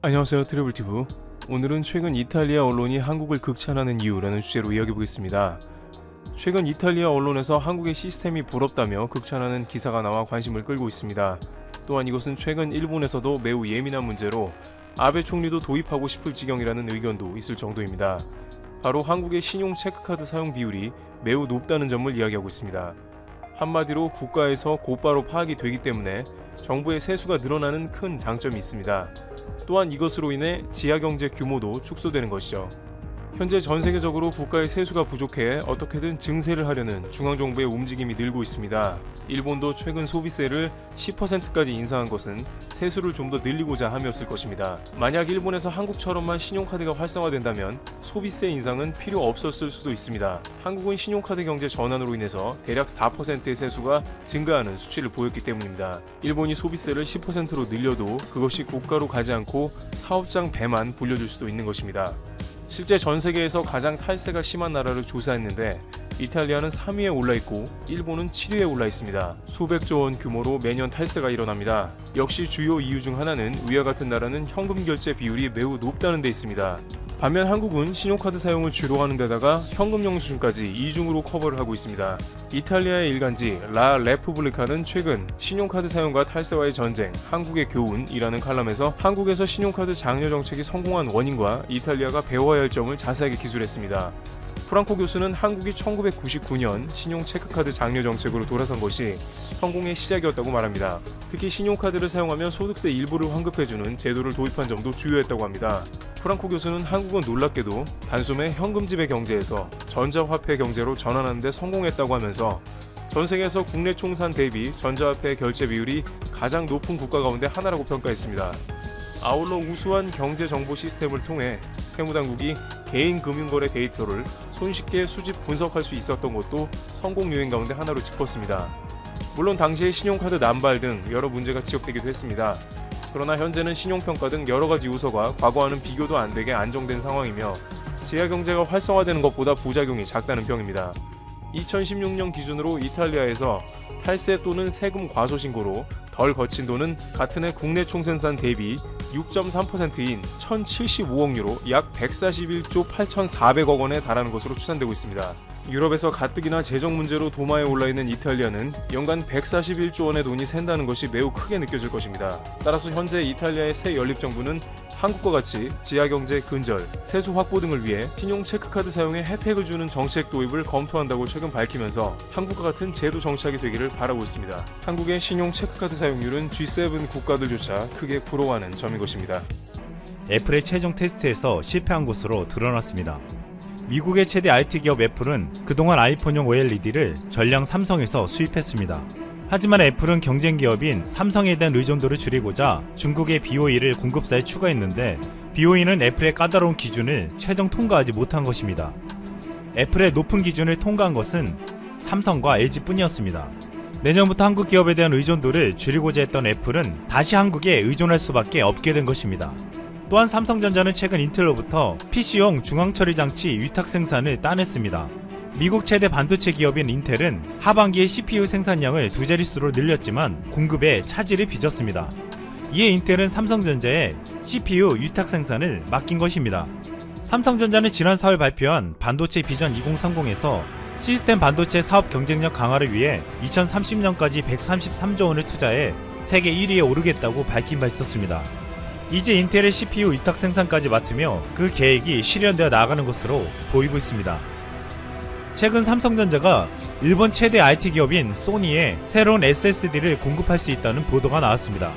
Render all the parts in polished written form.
안녕하세요, 트래블튜브. 오늘은 최근 이탈리아 언론이 한국을 극찬하는 이유라는 주제로 이야기해보겠습니다. 최근 이탈리아 언론에서 한국의 시스템이 부럽다며 극찬하는 기사가 나와 관심을 끌고 있습니다. 또한 이것은 최근 일본에서도 매우 예민한 문제로 아베 총리도 도입하고 싶을 지경이라는 의견도 있을 정도입니다. 바로 한국의 신용 체크카드 사용 비율이 매우 높다는 점을 이야기하고 있습니다. 한마디로 국가에서 곧바로 파악이 되기 때문에 정부의 세수가 늘어나는 큰 장점이 있습니다. 또한 이것으로 인해 지하경제 규모도 축소되는 것이죠. 현재 전 세계적으로 국가의 세수가 부족해 어떻게든 증세를 하려는 중앙정부의 움직임이 늘고 있습니다. 일본도 최근 소비세를 10%까지 인상한 것은 세수를 좀 더 늘리고자 함이었을 것입니다. 만약 일본에서 한국처럼만 신용카드가 활성화된다면 소비세 인상은 필요 없었을 수도 있습니다. 한국은 신용카드 경제 전환으로 인해서 대략 4%의 세수가 증가하는 수치를 보였기 때문입니다. 일본이 소비세를 10%로 늘려도 그것이 국가로 가지 않고 사업장 배만 불려줄 수도 있는 것입니다. 실제 전 세계에서 가장 탈세가 심한 나라를 조사했는데 이탈리아는 3위에 올라있고 일본은 7위에 올라있습니다. 수백조 원 규모로 매년 탈세가 일어납니다. 역시 주요 이유 중 하나는 위와 같은 나라는 현금 결제 비율이 매우 높다는 데 있습니다. 반면 한국은 신용카드 사용을 주로 하는 데다가 현금 영수증까지 이중으로 커버를 하고 있습니다. 이탈리아의 일간지 라 레푸블리카는 최근 신용카드 사용과 탈세와의 전쟁, 한국의 교훈이라는 칼럼에서 한국에서 신용카드 장려 정책이 성공한 원인과 이탈리아가 배워야 할 점을 자세하게 기술했습니다. 프랑코 교수는 한국이 1999년 신용 체크카드 장려 정책으로 돌아선 것이 성공의 시작이었다고 말합니다. 특히 신용카드를 사용하면 소득세 일부를 환급해주는 제도를 도입한 점도 주요했다고 합니다. 프랑코 교수는 한국은 놀랍게도 단숨에 현금 지배 경제에서 전자화폐 경제로 전환하는 데 성공했다고 하면서 전 세계에서 국내 총산 대비 전자화폐 결제 비율이 가장 높은 국가 가운데 하나라고 평가했습니다. 아울러 우수한 경제 정보 시스템을 통해 세무당국이 개인 금융거래 데이터를 손쉽게 수집 분석할 수 있었던 것도 성공 요인 가운데 하나로 짚었습니다. 물론 당시에 신용카드 남발 등 여러 문제가 지적되기도 했습니다. 그러나 현재는 신용평가 등 여러가지 요소가 과거와는 비교도 안되게 안정된 상황이며 지하경제가 활성화되는 것보다 부작용이 작다는 평입니다. 2016년 기준으로 이탈리아에서 탈세 또는 세금 과소신고로 덜 거친 돈은 같은 해 국내 총생산 대비 6.3%인 1,075억 유로 약 141조 8,400억 원에 달하는 것으로 추산되고 있습니다. 유럽에서 가뜩이나 재정 문제로 도마에 올라있는 이탈리아는 연간 141조 원의 돈이 샌다는 것이 매우 크게 느껴질 것입니다. 따라서 현재 이탈리아의 새 연립정부는 한국과 같이 지하경제 근절, 세수 확보 등을 위해 신용 체크카드 사용에 혜택을 주는 정책 도입을 검토한다고 최근 밝히면서 한국과 같은 제도 정착이 되기를 바라고 있습니다. 한국의 신용 체크카드 사용률은 G7 국가들조차 크게 부러워하는 점인 것입니다. 애플의 최종 테스트에서 실패한 것으로 드러났습니다. 미국의 최대 IT 기업 애플은 그동안 아이폰용 OLED를 전량 삼성에서 수입했습니다. 하지만 애플은 경쟁 기업인 삼성에 대한 의존도를 줄이고자 중국의 BOE를 공급사에 추가했는데 BOE는 애플의 까다로운 기준을 최종 통과하지 못한 것입니다. 애플의 높은 기준을 통과한 것은 삼성과 LG뿐이었습니다. 내년부터 한국 기업에 대한 의존도를 줄이고자 했던 애플은 다시 한국에 의존할 수밖에 없게 된 것입니다. 또한 삼성전자는 최근 인텔로부터 PC용 중앙처리 장치 위탁 생산을 따냈습니다. 미국 최대 반도체 기업인 인텔은 하반기에 CPU 생산량을 두 자릿수로 늘렸지만 공급에 차질을 빚었습니다. 이에 인텔은 삼성전자에 CPU 위탁 생산을 맡긴 것입니다. 삼성전자는 지난 4월 발표한 반도체 비전 2030에서 시스템 반도체 사업 경쟁력 강화를 위해 2030년까지 133조 원을 투자해 세계 1위에 오르겠다고 밝힌 바 있었습니다. 이제 인텔의 CPU 위탁 생산까지 맡으며 그 계획이 실현되어 나아가는 것으로 보이고 있습니다. 최근 삼성전자가 일본 최대 IT 기업인 소니에 새로운 SSD를 공급할 수 있다는 보도가 나왔습니다.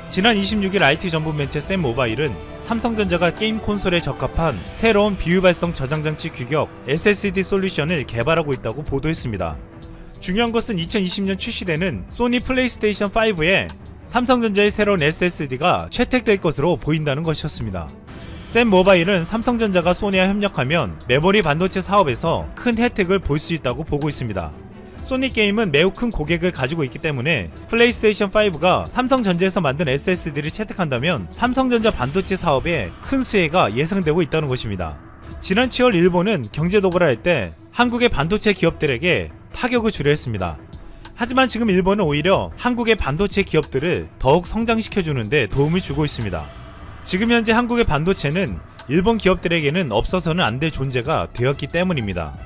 지난 26일 IT 전문 매체 샘 모바일은 삼성전자가 게임 콘솔에 적합한 새로운 비유발성 저장장치 규격 SSD 솔루션을 개발하고 있다고 보도했습니다. 중요한 것은 2020년 출시되는 소니 플레이스테이션 5에 삼성전자의 새로운 SSD가 채택될 것으로 보인다는 것이었습니다. 샘 모바일은 삼성전자가 소니와 협력하면 메모리 반도체 사업에서 큰 혜택을 볼 수 있다고 보고 있습니다. 소니 게임은 매우 큰 고객을 가지고 있기 때문에 플레이스테이션 5가 삼성전자에서 만든 SSD를 채택한다면 삼성전자 반도체 사업에 큰 수혜가 예상되고 있다는 것입니다. 지난 7월 일본은 경제 도발을 할 때 한국의 반도체 기업들에게 타격을 주려 했습니다. 하지만 지금 일본은 오히려 한국의 반도체 기업들을 더욱 성장시켜주는데 도움을 주고 있습니다. 지금 현재 한국의 반도체는 일본 기업들에게는 없어서는 안 될 존재가 되었기 때문입니다.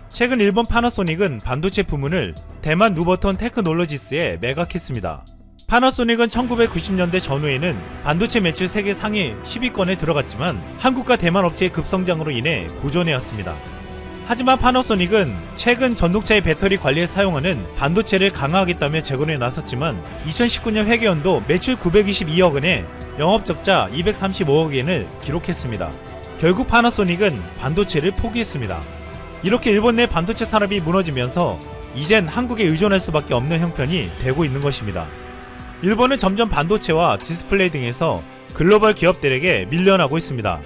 최근 일본 파나소닉은 반도체 부문을 대만 누버톤 테크놀로지스에 매각했습니다. 파나소닉은 1990년대 전후에는 반도체 매출 세계 상위 10위권에 들어갔지만 한국과 대만 업체의 급성장으로 인해 고전해왔습니다. 하지만 파나소닉은 최근 전동차의 배터리 관리에 사용하는 반도체를 강화하겠다며 재건에 나섰지만 2019년 회계연도 매출 922억 원에 영업적자 235억 엔을 기록했습니다. 결국 파나소닉은 반도체를 포기했습니다. 이렇게 일본 내 반도체 산업이 무너지면서 이젠 한국에 의존할 수밖에 없는 형편이 되고 있는 것입니다. 일본은 점점 반도체와 디스플레이 등에서 글로벌 기업들에게 밀려나고 있습니다.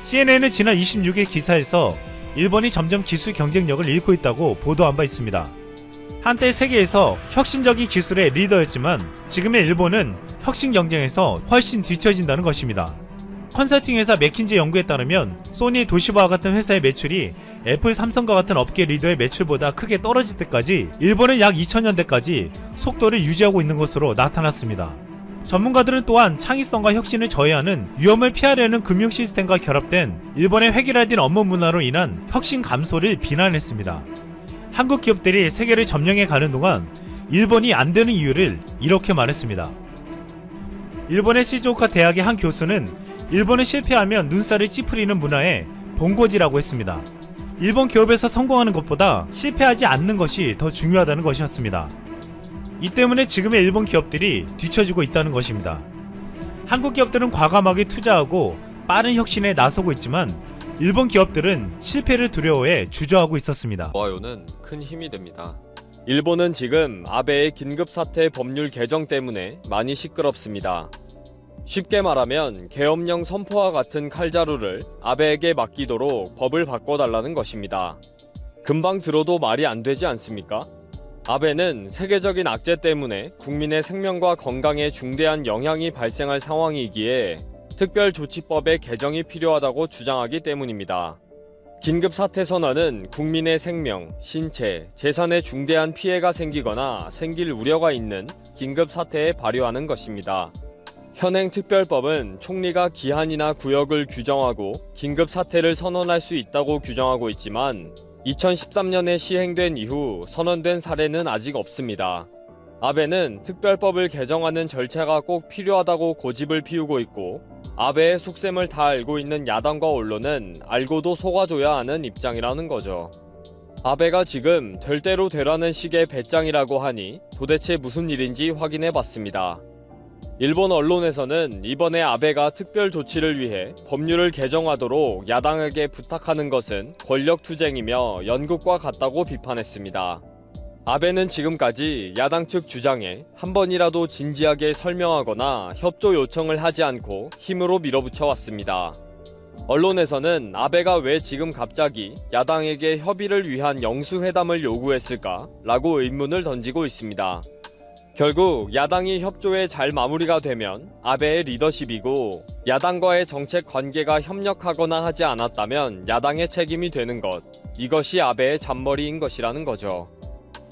CNN은 지난 26일 기사에서 일본이 점점 기술 경쟁력을 잃고 있다고 보도한 바 있습니다. 한때 세계에서 혁신적인 기술의 리더였지만 지금의 일본은 혁신 경쟁에서 훨씬 뒤처진다는 것입니다. 컨설팅 회사 맥킨지 연구에 따르면 소니, 도시바와 같은 회사의 매출이 애플, 삼성과 같은 업계 리더의 매출보다 크게 떨어질 때까지 일본은 약 2000년대까지 속도를 유지하고 있는 것으로 나타났습니다. 전문가들은 또한 창의성과 혁신을 저해하는 위험을 피하려는 금융 시스템과 결합된 일본의 획일화된 업무 문화로 인한 혁신 감소를 비난했습니다. 한국 기업들이 세계를 점령해 가는 동안 일본이 안 되는 이유를 이렇게 말했습니다. 일본의 시즈오카 대학의 한 교수는 일본은 실패하면 눈살을 찌푸리는 문화에 본고지라고 했습니다. 일본 기업에서 성공하는 것보다 실패하지 않는 것이 더 중요하다는 것이었습니다. 이 때문에 지금의 일본 기업들이 뒤처지고 있다는 것입니다. 한국 기업들은 과감하게 투자하고 빠른 혁신에 나서고 있지만 일본 기업들은 실패를 두려워해 주저하고 있었습니다. 좋아요는 큰 힘이 됩니다. 일본은 지금 아베의 긴급사태 법률 개정 때문에 많이 시끄럽습니다. 쉽게 말하면 계엄령 선포와 같은 칼자루를 아베에게 맡기도록 법을 바꿔달라는 것입니다. 금방 들어도 말이 안 되지 않습니까? 아베는 세계적인 악재 때문에 국민의 생명과 건강에 중대한 영향이 발생할 상황이기에 특별조치법의 개정이 필요하다고 주장하기 때문입니다. 긴급사태선언은 국민의 생명, 신체, 재산에 중대한 피해가 생기거나 생길 우려가 있는 긴급사태에 발효하는 것입니다. 현행 특별법은 총리가 기한이나 구역을 규정하고 긴급사태를 선언할 수 있다고 규정하고 있지만 2013년에 시행된 이후 선언된 사례는 아직 없습니다. 아베는 특별법을 개정하는 절차가 꼭 필요하다고 고집을 피우고 있고 아베의 속셈을 다 알고 있는 야당과 언론은 알고도 속아줘야 하는 입장이라는 거죠. 아베가 지금 될 대로 되라는 식의 배짱이라고 하니 도대체 무슨 일인지 확인해봤습니다. 일본 언론에서는 이번에 아베가 특별 조치를 위해 법률을 개정하도록 야당에게 부탁하는 것은 권력투쟁이며 연극과 같다고 비판했습니다. 아베는 지금까지 야당 측 주장에 한 번이라도 진지하게 설명하거나 협조 요청을 하지 않고 힘으로 밀어붙여 왔습니다. 언론에서는 아베가 왜 지금 갑자기 야당에게 협의를 위한 영수회담을 요구했을까? 라고 의문을 던지고 있습니다. 결국 야당이 협조에 잘 마무리가 되면 아베의 리더십이고 야당과의 정책 관계가 협력하거나 하지 않았다면 야당의 책임이 되는 것, 이것이 아베의 잔머리인 것이라는 거죠.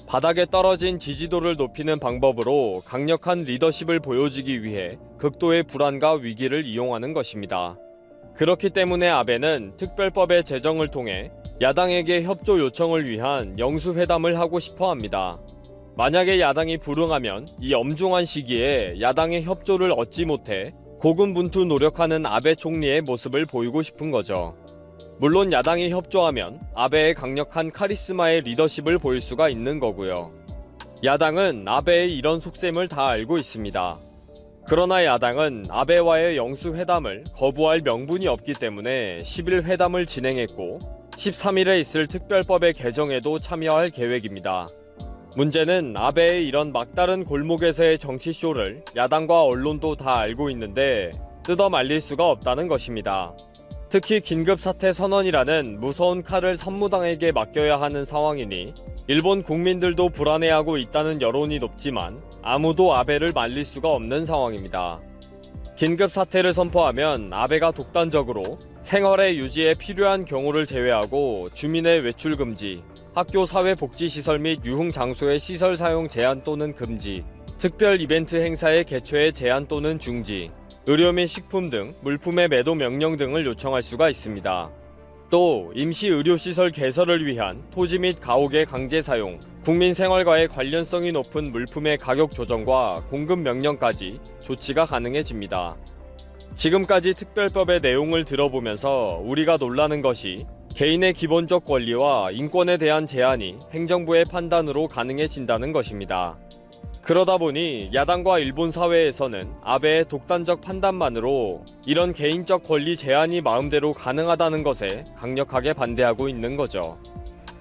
바닥에 떨어진 지지도를 높이는 방법으로 강력한 리더십을 보여주기 위해 극도의 불안과 위기를 이용하는 것입니다. 그렇기 때문에 아베는 특별법의 제정을 통해 야당에게 협조 요청을 위한 영수회담을 하고 싶어 합니다. 만약에 야당이 불응하면 이 엄중한 시기에 야당의 협조를 얻지 못해 고군분투 노력하는 아베 총리의 모습을 보이고 싶은 거죠. 물론 야당이 협조하면 아베의 강력한 카리스마의 리더십을 보일 수가 있는 거고요. 야당은 아베의 이런 속셈을 다 알고 있습니다. 그러나 야당은 아베와의 영수회담을 거부할 명분이 없기 때문에 10일 회담을 진행했고 13일에 있을 특별법의 개정에도 참여할 계획입니다. 문제는 아베의 이런 막다른 골목에서의 정치쇼를 야당과 언론도 다 알고 있는데 뜯어 말릴 수가 없다는 것입니다. 특히 긴급사태 선언이라는 무서운 칼을 선무당에게 맡겨야 하는 상황이니 일본 국민들도 불안해하고 있다는 여론이 높지만 아무도 아베를 말릴 수가 없는 상황입니다. 긴급사태를 선포하면 아베가 독단적으로 생활의 유지에 필요한 경우를 제외하고 주민의 외출 금지, 학교 사회복지시설 및 유흥장소의 시설 사용 제한 또는 금지, 특별 이벤트 행사의 개최에 제한 또는 중지, 의료 및 식품 등 물품의 매도 명령 등을 요청할 수가 있습니다. 또 임시 의료시설 개설을 위한 토지 및 가옥의 강제 사용, 국민 생활과의 관련성이 높은 물품의 가격 조정과 공급 명령까지 조치가 가능해집니다. 지금까지 특별법의 내용을 들어보면서 우리가 놀라는 것이 개인의 기본적 권리와 인권에 대한 제한이 행정부의 판단으로 가능해진다는 것입니다. 그러다 보니 야당과 일본 사회에서는 아베의 독단적 판단만으로 이런 개인적 권리 제한이 마음대로 가능하다는 것에 강력하게 반대하고 있는 거죠.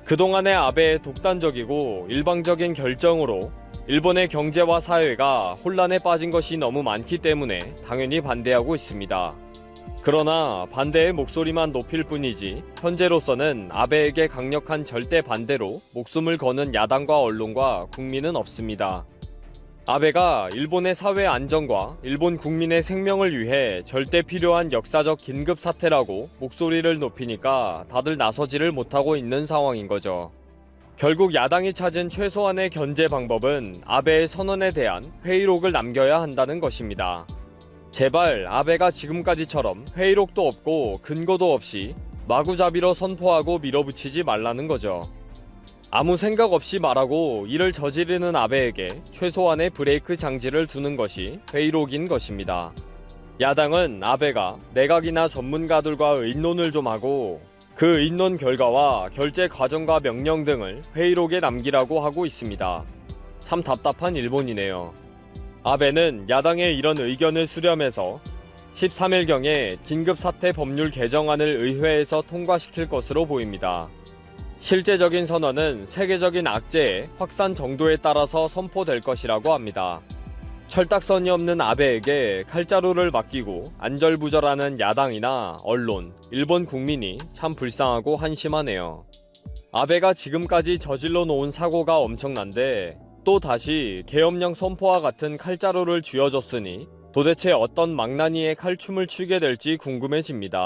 그동안의 아베의 독단적이고 일방적인 결정으로 일본의 경제와 사회가 혼란에 빠진 것이 너무 많기 때문에 당연히 반대하고 있습니다. 그러나 반대의 목소리만 높일 뿐이지 현재로서는 아베에게 강력한 절대 반대로 목숨을 거는 야당과 언론과 국민은 없습니다. 아베가 일본의 사회 안정과 일본 국민의 생명을 위해 절대 필요한 역사적 긴급 사태라고 목소리를 높이니까 다들 나서지를 못하고 있는 상황인 거죠. 결국 야당이 찾은 최소한의 견제 방법은 아베의 선언에 대한 회의록을 남겨야 한다는 것입니다. 제발 아베가 지금까지처럼 회의록도 없고 근거도 없이 마구잡이로 선포하고 밀어붙이지 말라는 거죠. 아무 생각 없이 말하고 이를 저지르는 아베에게 최소한의 브레이크 장치를 두는 것이 회의록인 것입니다. 야당은 아베가 내각이나 전문가들과 의논을 좀 하고 그 의논 결과와 결제 과정과 명령 등을 회의록에 남기라고 하고 있습니다. 참 답답한 일본이네요. 아베는 야당의 이런 의견을 수렴해서 13일경에 긴급사태 법률 개정안을 의회에서 통과시킬 것으로 보입니다. 실제적인 선언은 세계적인 악재의 확산 정도에 따라서 선포될 것이라고 합니다. 철딱선이 없는 아베에게 칼자루를 맡기고 안절부절하는 야당이나 언론, 일본 국민이 참 불쌍하고 한심하네요. 아베가 지금까지 저질러 놓은 사고가 엄청난데 또 다시 계엄령 선포와 같은 칼자루를 쥐어줬으니 도대체 어떤 망나니의 칼춤을 추게 될지 궁금해집니다.